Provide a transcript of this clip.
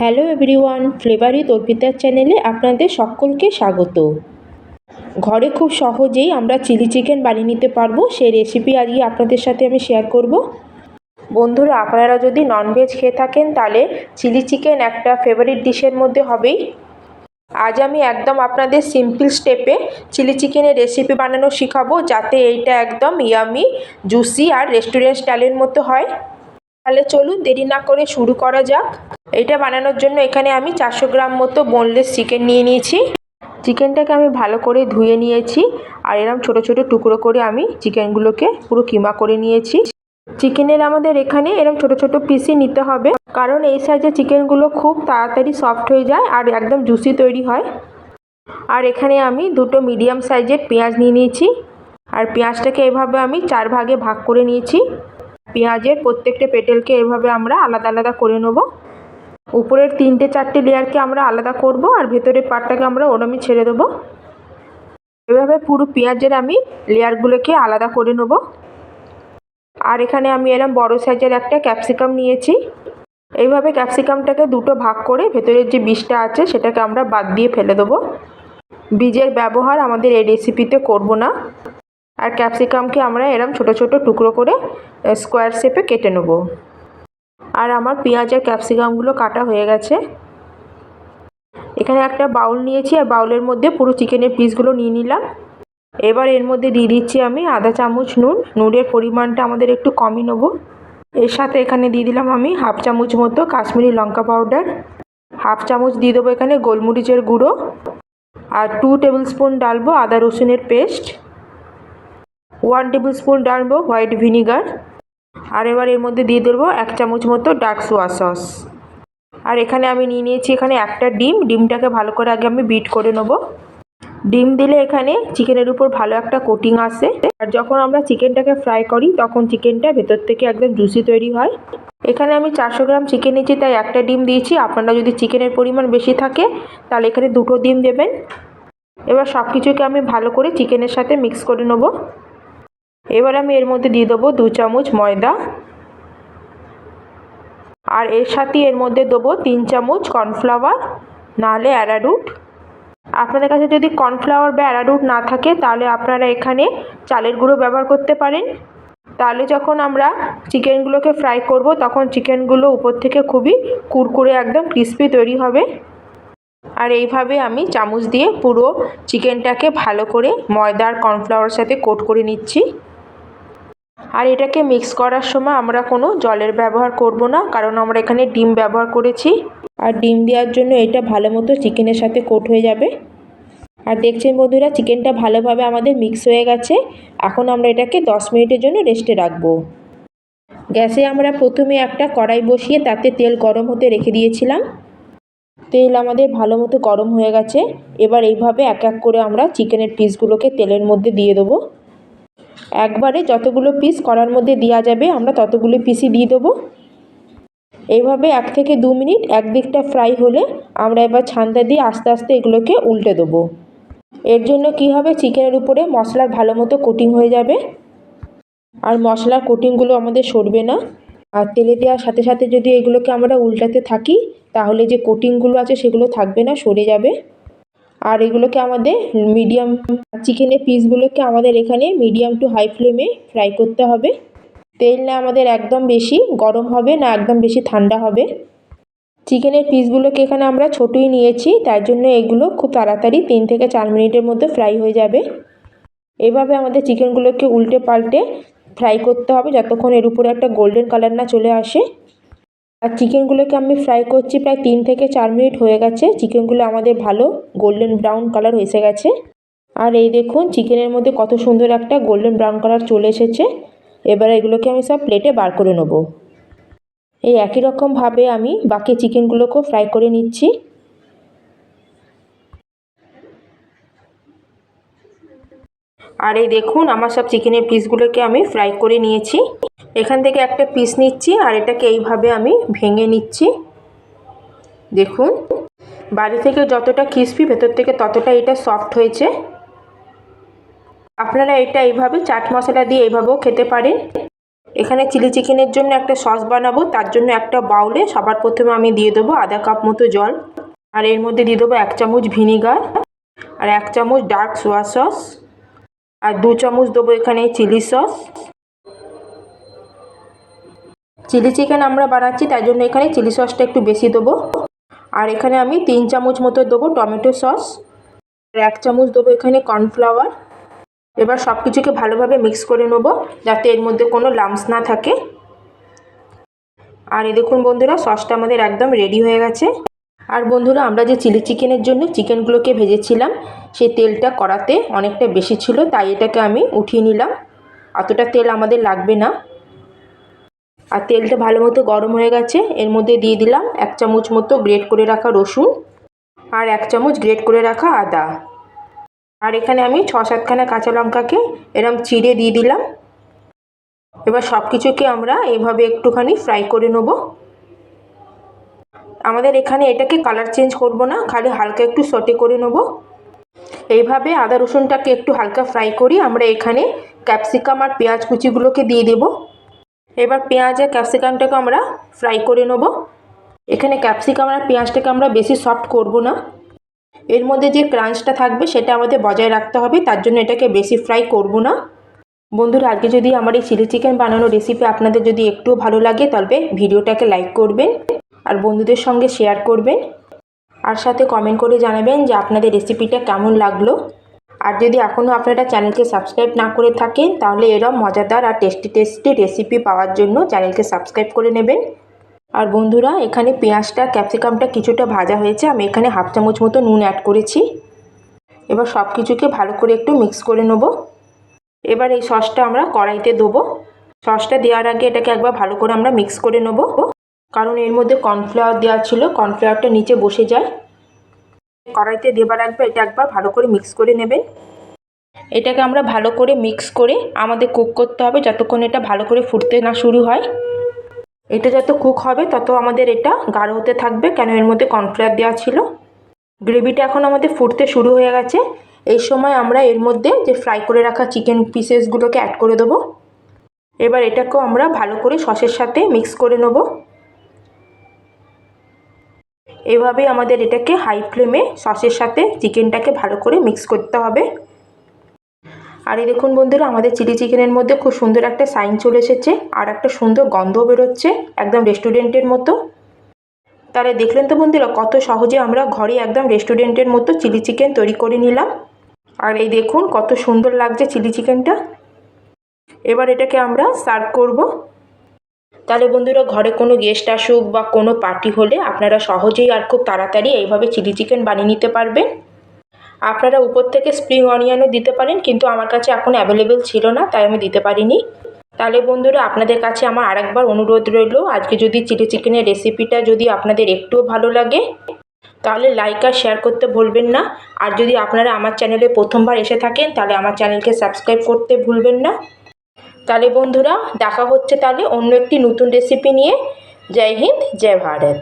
Hello everyone, flavour with অর্পিতার চ্যানেলে আপনাদের সকলকে স্বাগত। ঘরে খুব সহজেই আমরা চিলি চিকেন বানিয়ে নিতে পারবো, সেই রেসিপি আজকে আপনাদের সাথে আমি শেয়ার করব। বন্ধুরা, আপনারা যদি ননভেজ খেয়ে থাকেন তাহলে চিলি চিকেন একটা ফেভারিট ডিশের মধ্যে হবেই। আজ আমি একদম আপনাদের সিম্পল স্টেপে চিলি চিকেনের রেসিপি বানানো শেখাবো, যাতে এইটা একদম ইয়ামি, জুসি আর রেস্টুরেন্ট স্টাইলের মতো হয়। তাহলে চলুন দেরি না করে শুরু করা যাক। এটা বানানোর জন্য এখানে আমি 400 গ্রাম মতো বোনলেস চিকেন নিয়ে নিয়েছি। চিকেনটাকে আমি ভালো করে ধুয়ে নিয়েছি আর এরকম ছোট ছোট টুকরো করে আমি চিকেনগুলোকে পুরো কিমা করে নিয়েছি। চিকেনের আমাদের এখানে এরকম ছোট ছোট পিসই নিতে হবে, কারণ এই সাইজের চিকেনগুলো খুব তাড়াতাড়ি সফট হয়ে যায় আর একদম জুসি তৈরি হয়। আর এখানে আমি দুটো মিডিয়াম সাইজের পেঁয়াজ নিয়ে নিয়েছি আর পেঁয়াজটাকে এভাবে আমি 4 ভাগে ভাগ করে নিয়েছি। পেঁয়াজের প্রত্যেকটা পেটেলকে এভাবে আমরা আলাদা আলাদা করে নেব। উপরের 3-4টে লেয়ারকে আমরা আলাদা করব আর ভেতরের পার্টটাকে আমরা ওরমই ছেড়ে দেবো। এভাবে পুরো পেঁয়াজের আমি লেয়ারগুলোকে আলাদা করে নেব। আর এখানে আমি এরকম বড় সাইজের একটা ক্যাপসিকাম নিয়েছি। এইভাবে ক্যাপসিকামটাকে দুটো ভাগ করে ভেতরের যে বীজটা আছে সেটাকে আমরা বাদ দিয়ে ফেলে দেবো। বীজের ব্যবহার আমাদের এই রেসিপিতে করব না। আর ক্যাপসিকামকে আমরা এরকম ছোট ছোট টুকরো করে স্কোয়ার শেপে কেটে নেব। আর আমার পেঁয়াজ আর ক্যাপসিকামগুলো কাটা হয়ে গেছে। এখানে একটা বাউল নিয়েছি আর বাউলের মধ্যে পুরো চিকেনের পিসগুলো নিয়ে নিলাম। এবার এর মধ্যে দিয়ে দিচ্ছি আমি আধা চামচ নুন। নুনের পরিমাণটা আমাদের একটু কমই নেব। এর সাথে এখানে দিয়ে দিলাম আমি হাফ চামচ মতো কাশ্মীরি লঙ্কা পাউডার। হাফ চামচ দিয়ে দেবো এখানে গোলমরিচের গুঁড়ো। আর 2 টেবিল স্পুন ডালবো আদা রসুনের পেস্ট। 1 টেবিল স্পুন ডালবো হোয়াইট ভিনিগার। আর এবার এর মধ্যে দিয়ে দেবো 1 চামচ মতো ডার্ক সোয়া সস। আর এখানে আমি নিয়ে নিয়েছি এখানে একটা ডিম। ডিমটাকে ভালো করে আগে আমি বিট করে নেব। ডিম দিলে এখানে চিকেনের উপর ভালো একটা কোটিং আসে, আর যখন আমরা চিকেনটাকে ফ্রাই করি তখন চিকেনটা ভেতর থেকে একদম জুসি তৈরি হয়। এখানে আমি 400 গ্রাম চিকেন নিয়েছি, তাই একটা ডিম দিয়েছি। আপনারা যদি চিকেনের পরিমাণ বেশি থাকে তাহলে এখানে 2টো ডিম দেবেন। এবার সব কিছুকে আমি ভালো করে চিকেনের সাথে মিক্স করে নেব। এবার আমি এর মধ্যে দিয়ে দেবো 2 চামচ ময়দা। আর এর সাথে এর মধ্যে দেবো 3 চামচ কর্নফ্লাওয়ার, নাহলে অ্যারারুট। আপনাদের কাছে যদি কর্নফ্লাওয়ার বা অ্যারারুট না থাকে তাহলে আপনারা এখানে চালের গুঁড়ো ব্যবহার করতে পারেন। তাহলে যখন আমরা চিকেনগুলোকে ফ্রাই করব তখন চিকেনগুলো উপর থেকে খুবই কুরকুরে একদম ক্রিস্পি তৈরি হবে। আর এইভাবে আমি চামচ দিয়ে পুরো চিকেনটাকে ভালো করে ময়দা আর কর্নফ্লাওয়ারের সাথে কোট করে নিচ্ছি। আর এটাকে মিক্স করার সময় আমরা কোনো জলের ব্যবহার করব না, কারণ আমরা এখানে ডিম ব্যবহার করেছি। আর ডিম দেওয়ার জন্য এটা ভালো মতো চিকেনের সাথে কোট হয়ে যাবে। আর দেখছেন বন্ধুরা, চিকেনটা ভালোভাবে আমাদের মিক্স হয়ে গেছে। এখন আমরা এটাকে 10 মিনিটের জন্য রেস্টে রাখবো। গ্যাসে আমরা প্রথমে একটা কড়াই বসিয়ে তাতে তেল গরম হতে রেখে দিয়েছিলাম। তেল আমাদের ভালো মতো গরম হয়ে গেছে। এবার এইভাবে এক এক করে আমরা চিকেনের পিসগুলোকে তেলের মধ্যে দিয়ে দেবো। একবারে যতগুলো পিস কড়ার মধ্যে দেওয়া যাবে আমরা ততগুলো পিসই দিয়ে দেবো। এইভাবে 1 থেকে 2 মিনিট একদিকটা ফ্রাই হলে আমরা এবার ছান্তা দিয়ে আস্তে আস্তে এগুলোকে উল্টে দেবো। এর জন্য কি হবে, চিকেনের উপরে মশলার ভালো মতো কোটিং হয়ে যাবে আর মশলার কোটিংগুলো আমাদের সরবে না। আর তেলে দেওয়ার সাথে সাথে যদি এগুলোকে আমরা উল্টাতে থাকি তাহলে যে কোটিংগুলো আছে সেগুলো থাকবে না, সরে যাবে। আর এগুলোকে আমাদের মিডিয়াম, চিকেনের পিসগুলোকে আমাদের এখানে মিডিয়াম টু হাই ফ্লেমে ফ্রাই করতে হবে। তেল না আমাদের একদম বেশি গরম হবে না একদম বেশি ঠান্ডা হবে। চিকেনের পিসগুলোকে এখানে আমরা ছোটোই নিয়েছি, তার জন্য এগুলো খুব তাড়াতাড়ি 3 থেকে 4 মিনিটের মধ্যে ফ্রাই হয়ে যাবে। এভাবে আমাদের চিকেনগুলোকে উল্টে পাল্টে ফ্রাই করতে হবে যতক্ষণ এর উপরে একটা গোল্ডেন কালার না চলে আসে। আর চিকেনগুলোকে আমি ফ্রাই করছি প্রায় 3 থেকে 4 মিনিট হয়ে গেছে। চিকেনগুলো আমাদের ভালো গোল্ডেন ব্রাউন কালার এসে গেছে। আর এই দেখুন চিকেনের মধ্যে কত সুন্দর একটা গোল্ডেন ব্রাউন কালার চলে এসেছে। এবার এগুলোকে আমি সব প্লেটে বার করে নেব। এই একই রকমভাবে আমি বাকি চিকেনগুলোকেও ফ্রাই করে নিচ্ছি। আর এই দেখুন আমার সব চিকেনের পিসগুলোকে আমি ফ্রাই করে নিয়েছি। এখান থেকে একটা পিস নিচ্ছি আর এটাকে এইভাবে আমি ভেঙে নিচ্ছি। দেখুন বাইরে থেকে যতটা ক্রিস্পি ভেতর থেকে ততটা এটা সফট হয়েছে। আপনারা এটা এইভাবে চাট মশলা দিয়ে এইভাবেও খেতে পারেন। এখানে চিলি চিকেনের জন্য একটা সস বানাবো, তার জন্য একটা বাউলে সবার প্রথমে আমি দিয়ে দেবো আধা কাপ মতো জল, আর এর মধ্যে দিয়ে দেবো 1 চামচ ভিনিগার, আর 1 চামচ ডার্ক সোয়া সস, আর 2 চামচ দেবো এখানে চিলি সস। চিলি চিকেন আমরা বানাচ্ছি তাই জন্য এখানে চিলি সসটা একটু বেশি দেবো। আর এখানে আমি 3 চামচ মতো দেবো টমেটো সস, আর 1 চামচ দেবো এখানে কর্নফ্লাওয়ার। এবার সব কিছুকে ভালোভাবে মিক্স করে নেব যাতে এর মধ্যে কোনো লাম্পস না থাকে। আর এই দেখুন বন্ধুরা, সসটা আমাদের একদম রেডি হয়ে গেছে। আর বন্ধুরা, আমরা যে চিলি চিকেনের জন্য চিকেনগুলোকে ভেজেছিলাম সেই তেলটা কড়াতে অনেকটা বেশি ছিল, তাই এটাকে আমি উঠিয়ে নিলাম। অতটা তেল আমাদের লাগবে না। আর তেলটা ভালো মতো গরম হয়ে গেছে, এর মধ্যে দিয়ে দিলাম 1 চামচ মতো গ্রেট করে রাখা রসুন, আর 1 চামচ গ্রেট করে রাখা আদা। আর এখানে আমি 6-7খানা কাঁচা লঙ্কাকে এরম চিড়ে দিয়ে দিলাম। এবার সব কিছুকে আমরা এইভাবে একটুখানি ফ্রাই করে নেব। আমাদের এখানে এটাকে কালার চেঞ্জ করব না, খালি হালকা একটু সটে করে নেব। এইভাবে আদা রসুনটাকে একটু হালকা ফ্রাই করি আমরা এখানে ক্যাপসিকাম আর পেঁয়াজ কুচিগুলোকে দিয়ে দেব। এবার পেঁয়াজ আর ক্যাপসিকামটাকে আমরা ফ্রাই করে নেব। এখানে ক্যাপসিকাম আর পেঁয়াজটাকে আমরা বেশি সফট করব না, এর মধ্যে যে ক্রাঞ্চটা থাকবে সেটা আমাদের বজায় রাখতে হবে, তার জন্য এটাকে বেশি ফ্রাই করব না। বন্ধুরা, আজকে যদি আমার এই চিলি চিকেন বানানোর রেসিপি আপনাদের যদি একটু ভালো লাগে তবে ভিডিওটাকে লাইক করবেন আর বন্ধুদের সঙ্গে শেয়ার করবেন, আর সাথে কমেন্ট করে জানাবেন যে আপনাদের রেসিপিটা কেমন লাগলো। আর যদি এখনও আপনারা চ্যানেলকে সাবস্ক্রাইব না করে থাকেন তাহলে এরকম মজাদার আর টেস্টি রেসিপি পাওয়ার জন্য চ্যানেলকে সাবস্ক্রাইব করে নেবেন। আর বন্ধুরা, এখানে পেঁয়াজটা ক্যাপসিকামটা কিছুটা ভাজা হয়েছে, আমি এখানে 1/2 চামচ মতো নুন অ্যাড করেছি। এবার সব কিছুকে ভালো করে একটু মিক্স করে নেব। এবার এই সসটা আমরা কড়াইতে দেবো। সসটা দেওয়ার আগে এটাকে একবার ভালো করে আমরা মিক্স করে নেব, কারণ এর মধ্যে কর্নফ্লাওয়ার দেওয়া ছিল, কর্নফ্লাওয়ারটা নিচে বসে যায়। কড়াইতে দেবার আগে এটা একবার ভালো করে মিক্স করে নেবেন। এটাকে আমরা ভালো করে মিক্স করে আমাদের কুক করতে হবে যতক্ষণ এটা ভালো করে ফুটতে না শুরু হয়। এটা যত কুক হবে তত আমাদের এটা গাঢ় হতে থাকবে, কেন এর মধ্যে কর্নফ্লাওয়ার দেওয়া ছিল। গ্রেভিটা এখন আমাদের ফুটতে শুরু হয়ে গেছে। এই সময় আমরা এর মধ্যে যে ফ্রাই করে রাখা চিকেন পিসেসগুলোকে অ্যাড করে দেবো। এবার এটাকেও আমরা ভালো করে সসের সাথে মিক্স করে নেব। এভাবেই আমাদের এটাকে হাই ফ্লেমে সসের সাথে চিকেনটাকে ভালো করে মিক্স করতে হবে। আর এই দেখুন বন্ধুরা, আমাদের চিলি চিকেনের মধ্যে খুব সুন্দর একটা সাইন চলে এসেছে আর একটা সুন্দর গন্ধ বেরোচ্ছে, একদম রেস্টুরেন্টের মতো। তাহলে দেখলেন তো বন্ধুরা, কত সহজে আমরা ঘরে একদম রেস্টুরেন্টের মতো চিলি চিকেন তৈরি করে নিলাম। আর এই দেখুন কত সুন্দর লাগছে চিলি চিকেনটা। এবার এটাকে আমরা সার্ভ করব। তাহলে বন্ধুরা, ঘরে কোনো গেস্ট আসুক বা কোনো পার্টি হলে আপনারা সহজেই আর খুব তাড়াতাড়ি এইভাবে চিলি চিকেন বানিয়ে নিতে পারবেন। আপনারা উপর থেকে স্প্রিং অনিয়নও দিতে পারেন, কিন্তু আমার কাছে এখন অ্যাভেলেবেল ছিল না তাই আমি দিতে পারিনি। তাহলে বন্ধুরা, আপনাদের কাছে আমার আরেকবার অনুরোধ রইল, আজকে যদি চিলি চিকেনের রেসিপিটা যদি আপনাদের একটুও ভালো লাগে তাহলে লাইক আর শেয়ার করতে ভুলবেন না। আর যদি আপনারা আমার চ্যানেলে প্রথমবার এসে থাকেন তাহলে আমার চ্যানেলকে সাবস্ক্রাইব করতে ভুলবেন না। তাহলে বন্ধুরা, দেখা হচ্ছে তাহলে অন্য একটি নতুন রেসিপি নিয়ে। জয় হিন্দ, জয় ভারত।